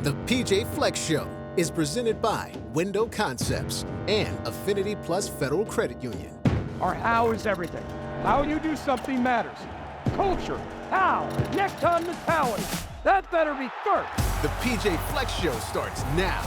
The P.J. Fleck Show is presented by Window Concepts and Affinity Plus Federal Credit Union. Our how is everything. How you do something matters. Culture, how, next on mentality. That better be first. The P.J. Fleck Show starts now.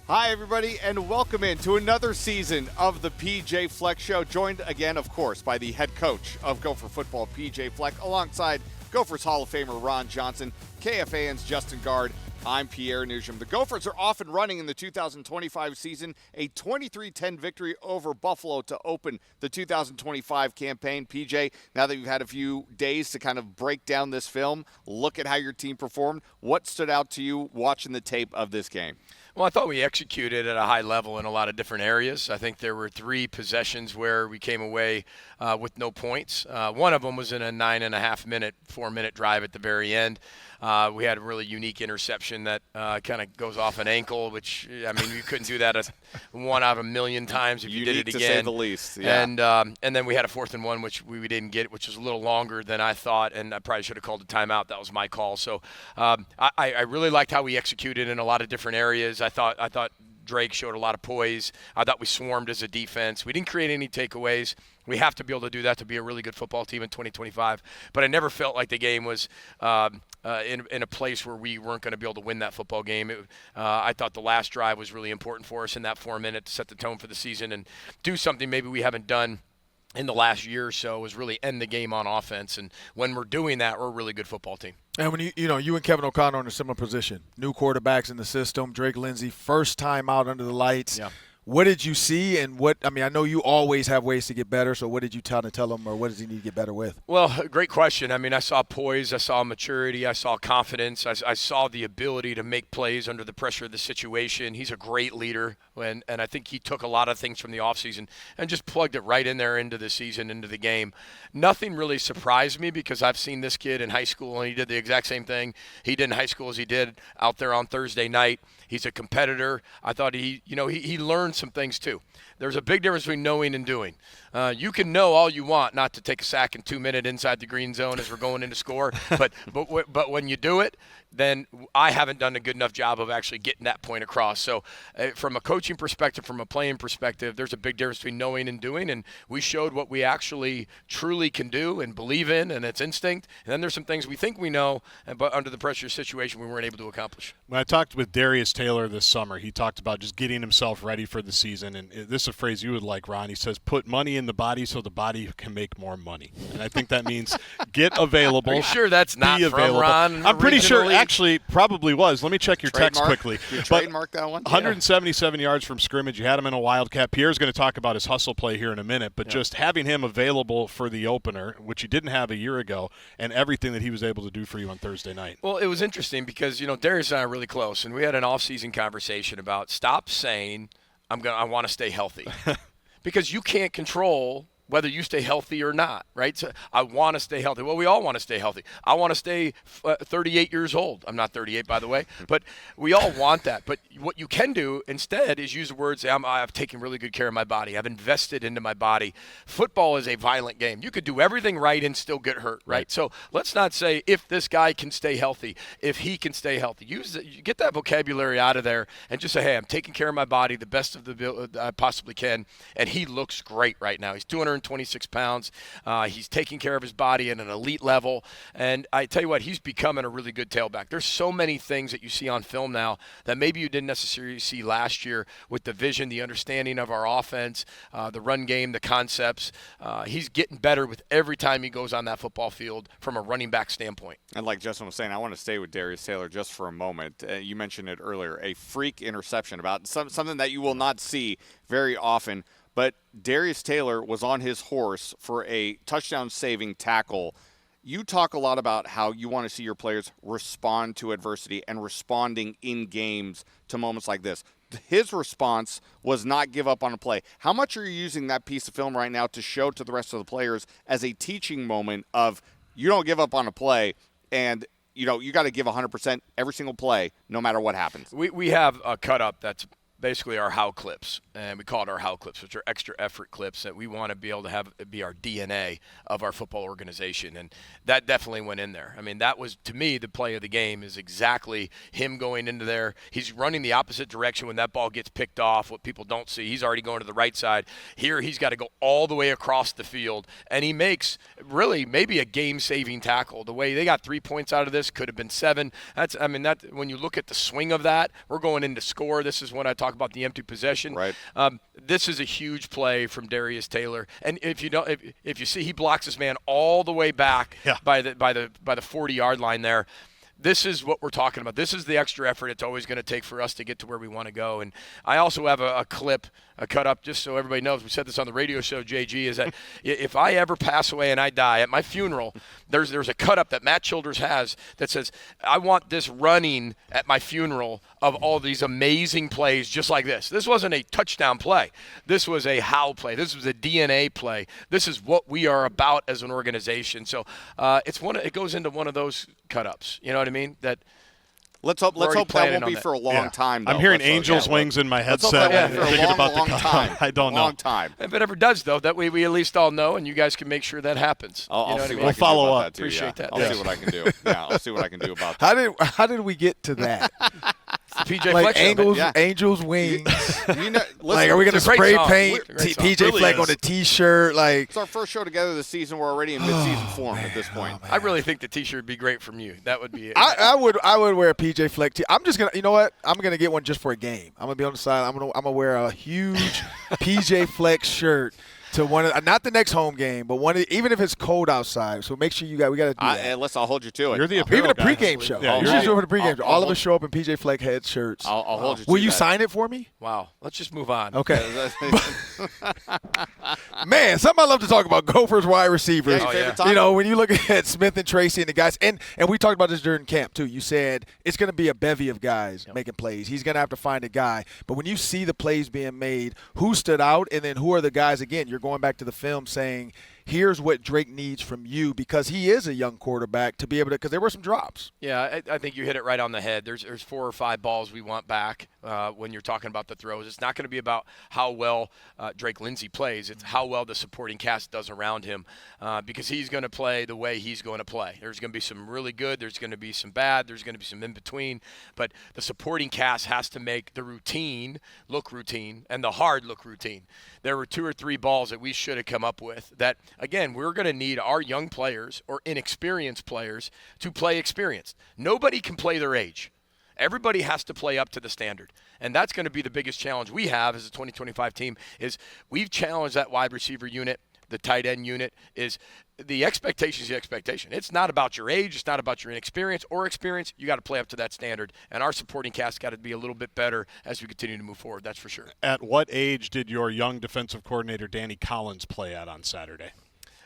Hi, everybody, and welcome into another season of the P.J. Fleck Show, joined again, of course, by the head coach of Gopher football, P.J. Fleck, alongside Gophers Hall of Famer Ron Johnson, KFAN's Justin Gaard. I'm Pierre Noujaim. The Gophers are off and running in the 2025 season, a 23-10 victory over Buffalo to open the 2025 campaign. PJ, now that you've had a few days to kind of break down this film, look at how your team performed, what stood out to you watching the tape of this game? Well, I thought we executed at a high level in a lot of different areas. I think there were 3 possessions where we came away with no points. One of them was in a 9.5-minute, 4-minute drive at the very end. We had a really unique interception that kind of goes off an ankle, which, I mean, you couldn't do that one out of a million times if you did it again. To say the least, yeah. And then we had a 4th and 1, which we didn't get, which was a little longer than I thought, and I probably should have called a timeout. That was my call. So I really liked how we executed in a lot of different areas. I thought Drake showed a lot of poise. I thought we swarmed as a defense. We didn't create any takeaways. We have to be able to do that to be a really good football team in 2025. But I never felt like the game was in a place where we weren't going to be able to win that football game. I thought the last drive was really important for us in that 4 minutes to set the tone for the season and do something maybe we haven't done in the last year or so, is really end the game on offense. And when we're doing that, we're a really good football team. And when you and Kevin O'Connor are in a similar position, new quarterbacks in the system, Drake Lindsey, first time out under the lights. Yeah. What did you see, and I know you always have ways to get better, so what did you tell him, or what does he need to get better with? Well, great question. I mean, I saw poise, I saw maturity, I saw confidence, I saw the ability to make plays under the pressure of the situation. He's a great leader, and I think he took a lot of things from the offseason and just plugged it right in there into the season, into the game. Nothing really surprised me because I've seen this kid in high school, and he did the exact same thing he did in high school as he did out there on Thursday night. He's a competitor. I thought he learned some things too. There's a big difference between knowing and doing. You can know all you want not to take a sack in 2 minutes inside the green zone as we're going in to score, but when you do it, then I haven't done a good enough job of actually getting that point across. So from a coaching perspective, from a playing perspective, there's a big difference between knowing and doing, and we showed what we actually truly can do and believe in, and it's instinct. And then there's some things we think we know, but under the pressure of the situation we weren't able to accomplish. When I talked with Darius Taylor this summer, he talked about just getting himself ready for the season, and this is a phrase you would like, Ron. He says, put money in the body so the body can make more money. And I think that means get available. Are you sure that's not from available? Ron? I'm pretty sure actually probably was. Let me check your text quickly. You trademark that one? 177 yards from scrimmage. You had him in a Wildcat. Pierre's going to talk about his hustle play here in a minute, but just having him available for the opener, which you didn't have a year ago, and everything that he was able to do for you on Thursday night. Well, it was interesting because, Darius and I are really close, and we had an off-season conversation about stop saying I want to stay healthy. Because you can't control whether you stay healthy or not, right? So I want to stay healthy. Well, we all want to stay healthy. I want to stay 38 years old. I'm not 38, by the way, but we all want that. But what you can do instead is use the words, I've taken really good care of my body. I've invested into my body. Football is a violent game. You could do everything right and still get hurt, right? So let's not say if this guy can stay healthy, if he can stay healthy. Get that vocabulary out of there and just say, hey, I'm taking care of my body the best of the I possibly can. And he looks great right now. He's 226 pounds. He's taking care of his body at an elite level. And I tell you what, he's becoming a really good tailback. There's so many things that you see on film now that maybe you didn't necessarily see last year with the vision, the understanding of our offense, the run game, the concepts. He's getting better with every time he goes on that football field from a running back standpoint. And like Justin was saying, I want to stay with Darius Taylor just for a moment. You mentioned it earlier, a freak interception, about something that you will not see very often. But Darius Taylor was on his horse for a touchdown-saving tackle. You talk a lot about how you want to see your players respond to adversity and responding in games to moments like this. His response was not give up on a play. How much are you using that piece of film right now to show to the rest of the players as a teaching moment of you don't give up on a play and you got to give 100% every single play no matter what happens? We have a cut-up that's basically our how clips, and we call it our how clips, which are extra effort clips that we want to be able to have be our DNA of our football organization, and that definitely went in there. I mean, that was, to me, the play of the game is exactly him going into there. He's running the opposite direction when that ball gets picked off. What people don't see, he's already going to the right side. Here, he's got to go all the way across the field, and he makes really maybe a game-saving tackle. The way they got 3 points out of this, could have been 7. That when you look at the swing of that, we're going in to score. This is when I talk about the empty possession. Right. This is a huge play from Darius Taylor, and if you see, he blocks this man all the way back by the 40-yard line there. This is what we're talking about. This is the extra effort it's always going to take for us to get to where we want to go. And I also have a clip, a cut up, just so everybody knows. We said this on the radio show, JG, is that if I ever pass away and I die, at my funeral, there's a cut up that Matt Childers has that says, I want this running at my funeral of all these amazing plays just like this. This wasn't a touchdown play. This was a how play. This was a DNA play. This is what we are about as an organization. So it goes into one of those cut ups. You know what I mean? That Let's hope that won't be for a long time, though. I'm hearing Angels Wings in my headset. Thinking about the time. I don't know. Long time. If it ever does, though, that way we at least all know, and you guys can make sure that happens. I'll see what I can We'll follow up. Appreciate that. I'll see what I can do. Yeah, I'll see what I can do about that. How did we get to that? P.J. Like Fleck Angels Wings. Listen, Like, are we going to it's a great spray song. paint Great song. P.J. Really Fleck is. on a T-shirt? Like, it's our first show together this season. We're already in mid-season form at this point. I really think the T-shirt would be great from you. That would be it. I would wear a P.J. Fleck T. I'm just gonna, you know what? I'm gonna get one just for a game. I'm gonna be on the side. I'm gonna wear a huge P.J. Fleck shirt to one of, not the next home game, but even if it's cold outside. So make sure we got to do that. Listen, I'll hold you to it. You're the Or apparel even a guy. pregame show. Yeah, Usually for the pregame show. I'll All of hold- us show up in P.J. Fleck head shirts. I'll hold you to Will you that. sign it for me? Wow. Let's just move on. Okay. Man, something I love to talk about, Gophers wide receivers. Yeah, your favorite yeah. topic? You know, when you look at Smith and Tracy and the guys, and we talked about this during camp too. You said it's going to be a bevy of guys making plays. He's going to have to find a guy. But when you see the plays being made, who stood out, and then who are the guys, again, you're going back to the film saying, here's what Drake needs from you, because he is a young quarterback, to be able to, because there were some drops. Yeah, I think you hit it right on the head. There's 4 or 5 balls we want back when you're talking about the throws. It's not going to be about how well Drake Lindsey plays. It's how well the supporting cast does around him, because he's going to play the way he's going to play. There's going to be some really good. There's going to be some bad. There's going to be some in between. But the supporting cast has to make the routine look routine and the hard look routine. There were 2 or 3 balls that we should have come up with that, again, we're going to need our young players or inexperienced players to play experienced. Nobody can play their age. Everybody has to play up to the standard. And that's going to be the biggest challenge we have as a 2025 team is we've challenged that wide receiver unit, the tight end unit, is the expectation is the expectation. It's not about your age. It's not about your inexperience or experience. You got to play up to that standard. And our supporting cast got to be a little bit better as we continue to move forward. That's for sure. At what age did your young defensive coordinator, Danny Collins, play at on Saturday?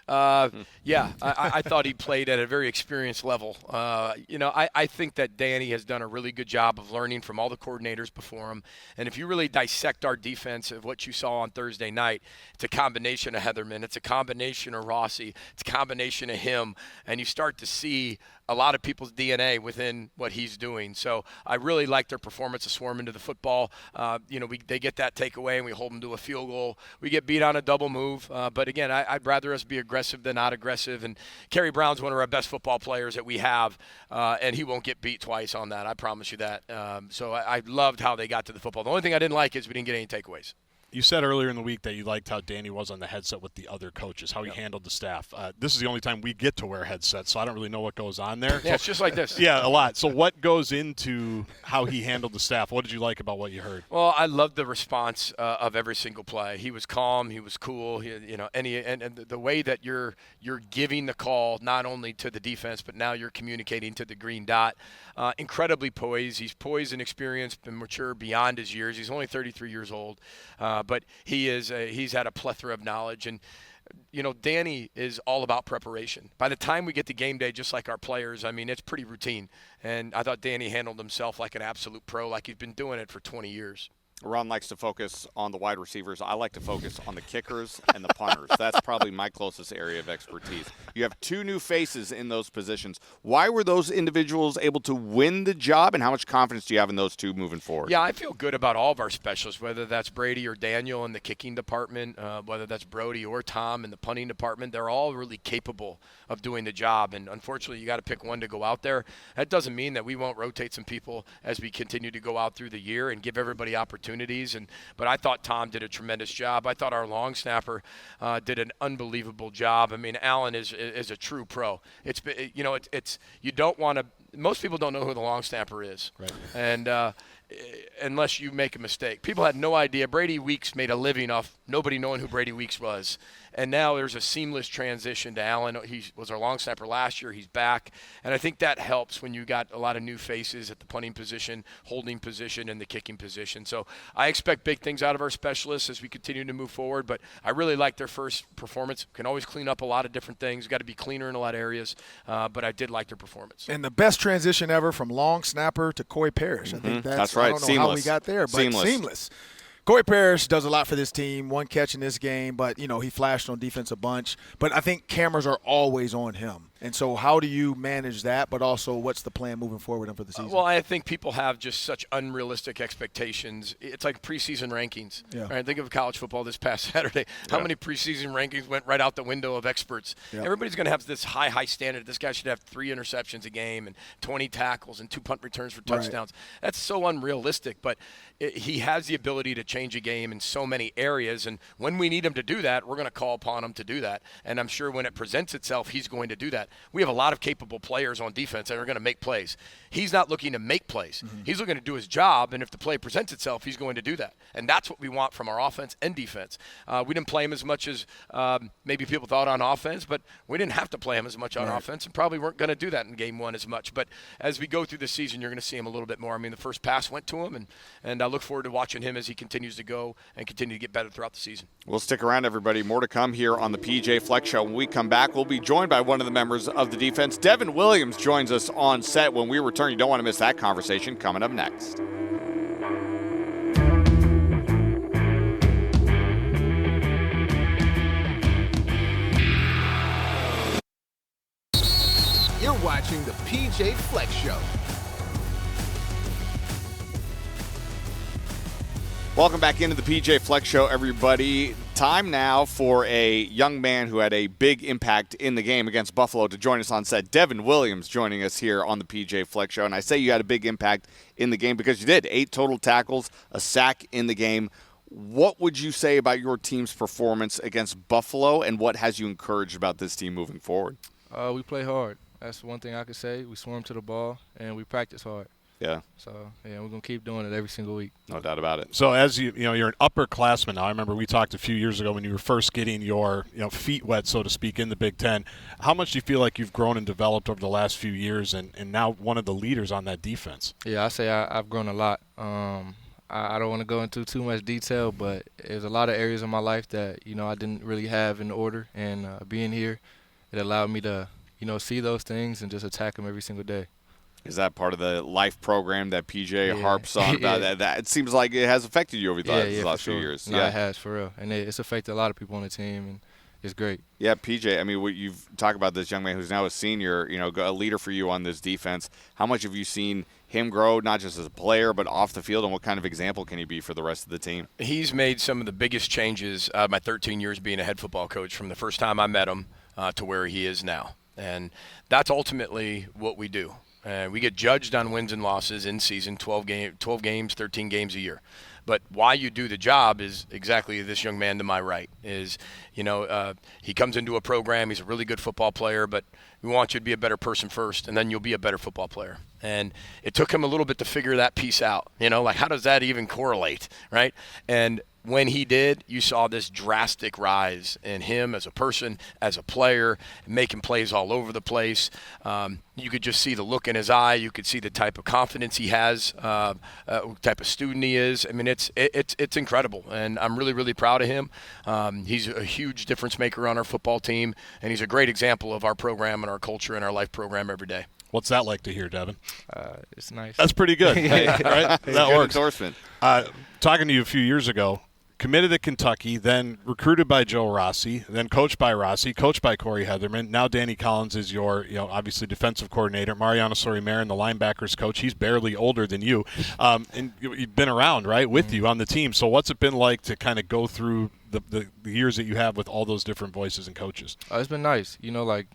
I thought he played at a very experienced level. I think that Danny has done a really good job of learning from all the coordinators before him. And if you really dissect our defense of what you saw on Thursday night, it's a combination of Heatherman. It's a combination of Rossi. It's a combination of him. And you start to see a lot of people's DNA within what he's doing. So I really like their performance of swarming to the football. They get that takeaway and we hold them to a field goal. We get beat on a double move. But again, I'd rather us be aggressive than not aggressive. And Kerry Brown's one of our best football players that we have, and he won't get beat twice on that. I promise you that. So I loved how they got to the football. The only thing I didn't like is we didn't get any takeaways. You said earlier in the week that you liked how Danny was on the headset with the other coaches, how he handled the staff. This is the only time we get to wear headsets, so I don't really know what goes on there. Yeah, it's just like this. Yeah, a lot. So what goes into how he handled the staff? What did you like about what you heard? Well, I loved the response of every single play. He was calm. He was cool. And the way that you're giving the call not only to the defense, but now you're communicating to the green dot. Incredibly poised. He's poised and experienced and mature beyond his years. He's only 33 years old. But he's had a plethora of knowledge. And, Danny is all about preparation. By the time we get to game day, just like our players, it's pretty routine. And I thought Danny handled himself like an absolute pro, like he's been doing it for 20 years. Ron likes to focus on the wide receivers. I like to focus on the kickers and the punters. That's probably my closest area of expertise. You have 2 new faces in those positions. Why were those individuals able to win the job, and how much confidence do you have in those 2 moving forward? Yeah, I feel good about all of our specialists, whether that's Brady or Daniel in the kicking department, whether that's Brody or Tom in the punting department. They're all really capable of doing the job, and unfortunately you got to pick one to go out there. That doesn't mean that we won't rotate some people as we continue to go out through the year and give everybody opportunities. But I thought Tom did a tremendous job. I thought our long snapper did an unbelievable job. I mean, Allen is a true pro. It's you don't want to. Most people don't know who the long snapper is, right? And unless you make a mistake, people had no idea. Brady Weeks made a living off nobody knowing who Brady Weeks was. And now there's a seamless transition to Allen. He was our long snapper last year. He's back. And I think that helps when you got a lot of new faces at the punting position, holding position, and the kicking position. So I expect big things out of our specialists as we continue to move forward. But I really like their first performance. Can always clean up a lot of different things. Got to be cleaner in a lot of areas. But I did like their performance. And the best transition ever from long snapper to Corey Parrish. I think that's right. I don't know Seamless. how we got there, but seamless. Corey Parrish does a lot for this team, 1 catch in this game, but, he flashed on defense a bunch. But I think cameras are always on him. And so how do you manage that, but also what's the plan moving forward and for the season? Well, I think people have just such unrealistic expectations. It's like preseason rankings. Yeah. Right? Think of college football this past Saturday. How many preseason rankings went right out the window of experts? Yeah. Everybody's going to have this high standard. This guy should have 3 interceptions a game and 20 tackles and 2 punt returns for touchdowns. Right. That's so unrealistic, but he has the ability to change a game in so many areas, and when we need him to do that, we're going to call upon him to do that. And I'm sure when it presents itself, he's going to do that. We have a lot of capable players on defense that are going to make plays. He's not looking to make plays. He's looking to do his job, and if the play presents itself, he's going to do that. And that's what we want from our offense and defense. We didn't play him as much as maybe people thought on offense, but we didn't have to play him as much on offense, and probably weren't going to do that in game 1 as much. But as we go through the season, you're going to see him a little bit more. I mean, the first pass went to him, and I look forward to watching him as he continues to go and continue to get better throughout the season. We'll stick around, everybody. More to come here on the P.J. Fleck Show. When we come back, we'll be joined by one of the members of the defense. Devon Williams joins us on set when we return. You don't want to miss that conversation coming up next. You're watching the P.J. Fleck Show. Welcome back into the P.J. Fleck Show, everybody. Time now for a young man who had a big impact in the game against Buffalo to join us on set. Devon Williams joining us here on the P.J. Fleck Show. And I say you had a big impact in the game because you did. 8 total tackles, a sack in the game. What would you say about your team's performance against Buffalo, and what has you encouraged about this team moving forward? We play hard. That's one thing I could say. We swarm to the ball, and we practice hard. Yeah. So, we're going to keep doing it every single week. No doubt about it. So as you're an upperclassman now. I remember we talked a few years ago when you were first getting your feet wet, so to speak, in the Big Ten. How much do you feel like you've grown and developed over the last few years and now one of the leaders on that defense? Yeah, I say I've grown a lot. I don't want to go into too much detail, but there's a lot of areas in my life that, I didn't really have in order. And being here, it allowed me to, see those things and just attack them every single day. Is that part of the life program that PJ harps on about? That it seems like it has affected you over the last few years. No, it has, for real. And it's affected a lot of people on the team, and it's great. Yeah, PJ, I mean, you've talked about this young man who's now a senior, a leader for you on this defense. How much have you seen him grow, not just as a player, but off the field, and what kind of example can he be for the rest of the team? He's made some of the biggest changes out of my 13 years being a head football coach from the first time I met him to where he is now. And that's ultimately what we do. We get judged on wins and losses in season, 12 games, 13 games a year. But why you do the job is exactly this young man to my right. He comes into a program, he's a really good football player, but we want you to be a better person first, and then you'll be a better football player. And it took him a little bit to figure that piece out. How does that even correlate, right? And when he did, you saw this drastic rise in him as a person, as a player, making plays all over the place. You could just see the look in his eye. You could see the type of confidence he has, type of student he is. I mean, it's incredible, and I'm really, really proud of him. He's a huge difference maker on our football team, and he's a great example of our program and our culture and our life program every day. What's that like to hear, Devin? It's nice. That's pretty good. Right? That works. Endorsement. Talking to you a few years ago, committed to Kentucky, then recruited by Joe Rossi, then coached by Rossi, coached by Corey Heatherman. Now Danny Collins is your, obviously defensive coordinator. Mariano Sori-Marin, the linebackers coach. He's barely older than you. And you've been around, right, with you on the team. So what's it been like to kind of go through the years that you have with all those different voices and coaches? It's been nice. Like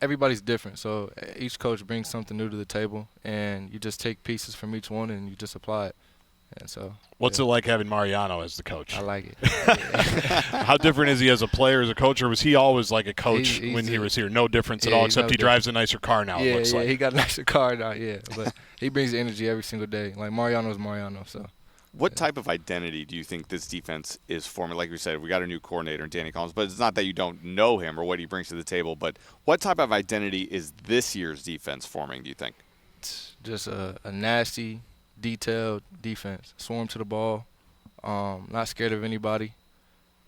everybody's different. So each coach brings something new to the table, and you just take pieces from each one and you just apply it. And so, what's it like having Mariano as the coach? I like it. How different is he as a player, as a coach, or was he always like a coach when he was here? No difference at all, except he drives a nicer car now, it looks like. He got a nicer car now, but he brings the energy every single day. Like, Mariano's Mariano, so. What type of identity do you think this defense is forming? Like we said, we got a new coordinator in Danny Collins, but it's not that you don't know him or what he brings to the table, but what type of identity is this year's defense forming, do you think? It's just a nasty, detailed defense. Swarm to the ball, not scared of anybody,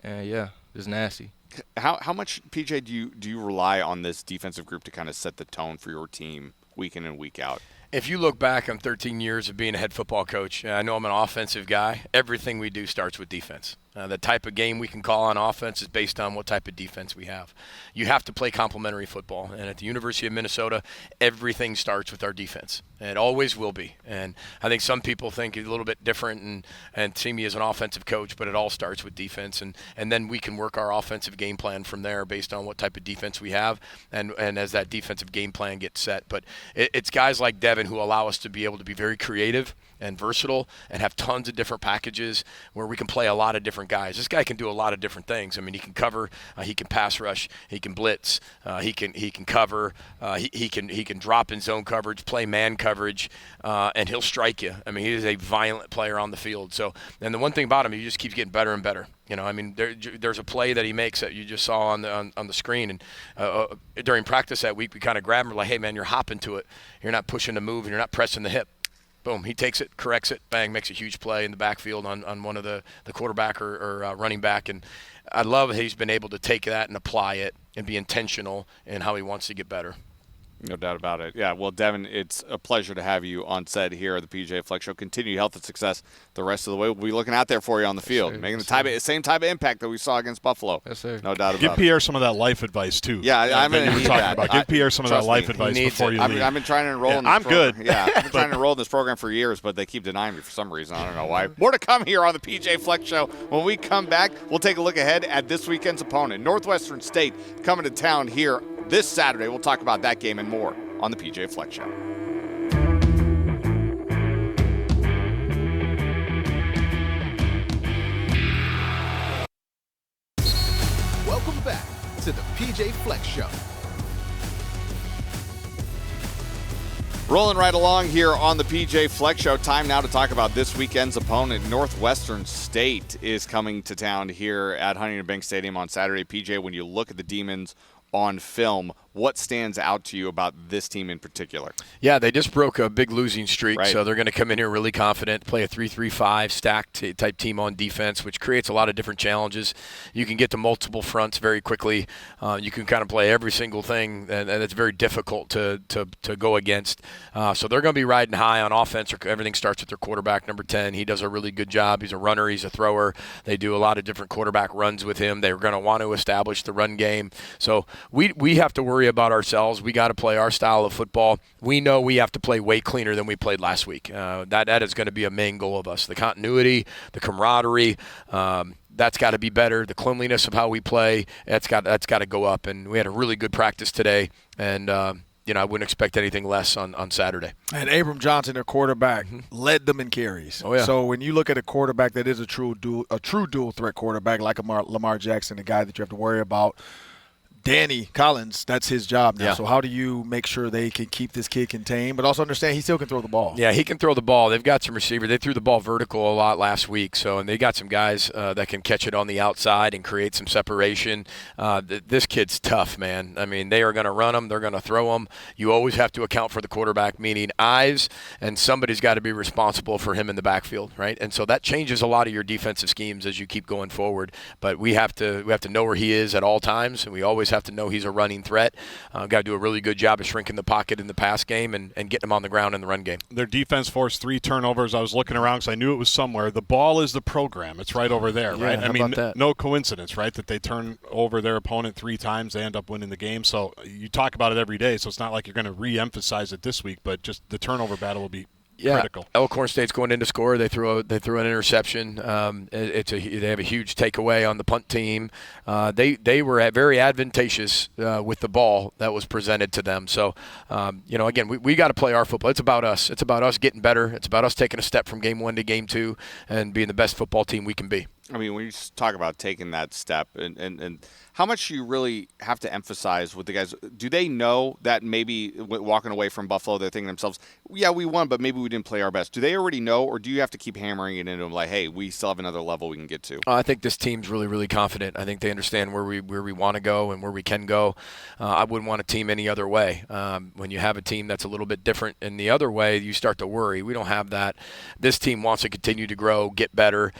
and just nasty. How much, PJ, do you rely on this defensive group to kind of set the tone for your team week in and week out? If you look back on 13 years of being a head football coach, I know I'm an offensive guy. Everything we do starts with defense. The type of game we can call on offense is based on what type of defense we have. You have to play complementary football. And at the University of Minnesota, everything starts with our defense. And it always will be. And I think some people think it's a little bit different and see me as an offensive coach, but it all starts with defense. And then we can work our offensive game plan from there based on what type of defense we have and as that defensive game plan gets set. But it's guys like Devin who allow us to be able to be very creative and versatile and have tons of different packages where we can play a lot of different guys. This guy can do a lot of different things. I mean, he can cover, he can pass rush, he can blitz, he can cover, he can drop in zone coverage, play man coverage, and he'll strike you. I mean, he is a violent player on the field. So, and the one thing about him, he just keeps getting better and better. I mean, there's a play that he makes that you just saw on the screen, and during practice that week, we kind of grabbed him, we're like, hey man, you're hopping to it, you're not pushing the move, and you're not pressing the hip. Boom, he takes it, corrects it, bang, makes a huge play in the backfield on one of the quarterback or running back. And I love that he's been able to take that and apply it and be intentional in how he wants to get better. No doubt about it. Yeah, well, Devin, it's a pleasure to have you on set here at the P.J. Fleck Show. Continue health and success the rest of the way. We'll be looking out there for you on the field, making the same type of impact that we saw against Buffalo. Yes, sir. No doubt about it. Give Pierre some of that life advice, too. Yeah, I'm going to need that. Give Pierre some of that life advice before you leave. I've been trying to enroll in this I'm program. good. Yeah, I've been trying to enroll in this program for years, but they keep denying me for some reason. I don't know why. More to come here on the P.J. Fleck Show. When we come back, we'll take a look ahead at this weekend's opponent, Northwestern State, coming to town here this Saturday. We'll talk about that game and more on the P.J. Fleck Show. Welcome back to the P.J. Fleck Show. Rolling right along here on the P.J. Fleck Show. Time now to talk about this weekend's opponent. Northwestern State is coming to town here at Huntington Bank Stadium on Saturday. P.J., when you look at the Demons on film, what stands out to you about this team in particular? Yeah, they just broke a big losing streak, right. So they're going to come in here really confident, play a 3-3-5 stacked type team on defense, which creates a lot of different challenges. You can get to multiple fronts very quickly. You can kind of play every single thing, and it's very difficult to go against. So they're going to be riding high on offense. Everything starts with their quarterback, number 10. He does a really good job. He's a runner. He's a thrower. They do a lot of different quarterback runs with him. They're going to want to establish the run game. So we have to worry about ourselves. We got to play our style of football. We know we have to play way cleaner than we played last week. That is going to be a main goal of us. The continuity, the camaraderie, that's got to be better. The cleanliness of how we play, that's got to go up. And we had a really good practice today, and I wouldn't expect anything less on Saturday. And Abram Johnson, their quarterback, led them in carries. Oh, yeah. So when you look at a quarterback that is a true dual threat quarterback like Lamar Jackson, the guy that you have to worry about, Danny Collins, that's his job now. Yeah. So how do you make sure they can keep this kid contained, but also understand he still can throw the ball? Yeah, he can throw the ball. They've got some receivers. They threw the ball vertical a lot last week, and they got some guys that can catch it on the outside and create some separation. This kid's tough, man. I mean, they are going to run him. They're going to throw him. You always have to account for the quarterback, meaning eyes, and somebody's got to be responsible for him in the backfield, right? And so that changes a lot of your defensive schemes as you keep going forward. But we have to know where he is at all times, and we always have have to know he's a running threat. Got to do a really good job of shrinking the pocket in the pass game and getting him on the ground in the run game. Their defense forced 3 turnovers. I was looking around because I knew it was somewhere. The ball is the program. It's right over there, right? I mean, no coincidence, right, that they turn over their opponent 3 times. They end up winning the game. So you talk about it every day, so it's not like you're going to re-emphasize it this week, but just the turnover battle will be critical. Elkhorn State's going in to score. They threw an interception. They have a huge takeaway on the punt team. They were very advantageous with the ball that was presented to them. So, again, we got to play our football. It's about us. It's about us getting better. It's about us taking a step from game 1 to game 2 and being the best football team we can be. I mean, when you talk about taking that step and how much you really have to emphasize with the guys, do they know that maybe walking away from Buffalo, they're thinking to themselves, yeah, we won, but maybe we didn't play our best. Do they already know, or do you have to keep hammering it into them like, hey, we still have another level we can get to? I think this team's really, really confident. I think they understand where we want to go and where we can go. I wouldn't want a team any other way. When you have a team that's a little bit different in the other way, you start to worry. We don't have that. This team wants to continue to grow, get better.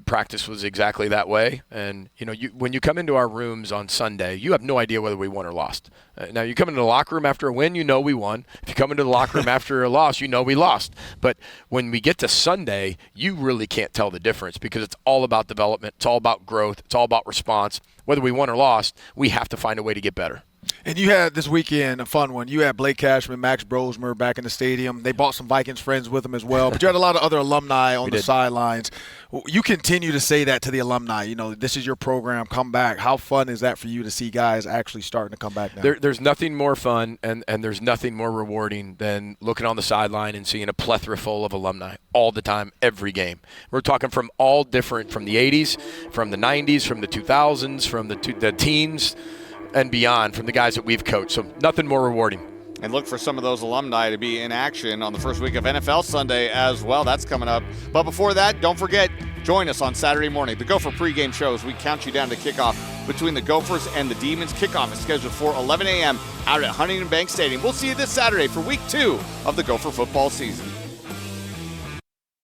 Practice was exactly that way. And, when you come into our rooms on Sunday, you have no idea whether we won or lost. Now, you come into the locker room after a win, we won. If you come into the locker room after a loss, we lost. But when we get to Sunday, you really can't tell the difference because it's all about development. It's all about growth. It's all about response. Whether we won or lost, we have to find a way to get better. And you had this weekend a fun one. You had Blake Cashman, Max Brosmer back in the stadium. They brought some Vikings friends with them as well. But you had a lot of other alumni on the sidelines. You continue to say that to the alumni. This is your program. Come back. How fun is that for you to see guys actually starting to come back now? There's nothing more fun and there's nothing more rewarding than looking on the sideline and seeing a plethora full of alumni all the time, every game. We're talking from all different, from the 80s, from the 90s, from the 2000s, from the teens, and beyond, from the guys that we've coached. So nothing more rewarding. And look for some of those alumni to be in action on the first week of NFL Sunday as well. That's coming up. But before that, don't forget, join us on Saturday morning. The Gopher pregame show as we count you down to kickoff between the Gophers and the Demons. Kickoff is scheduled for 11 a.m. out at Huntington Bank Stadium. We'll see you this Saturday for week 2 of the Gopher football season.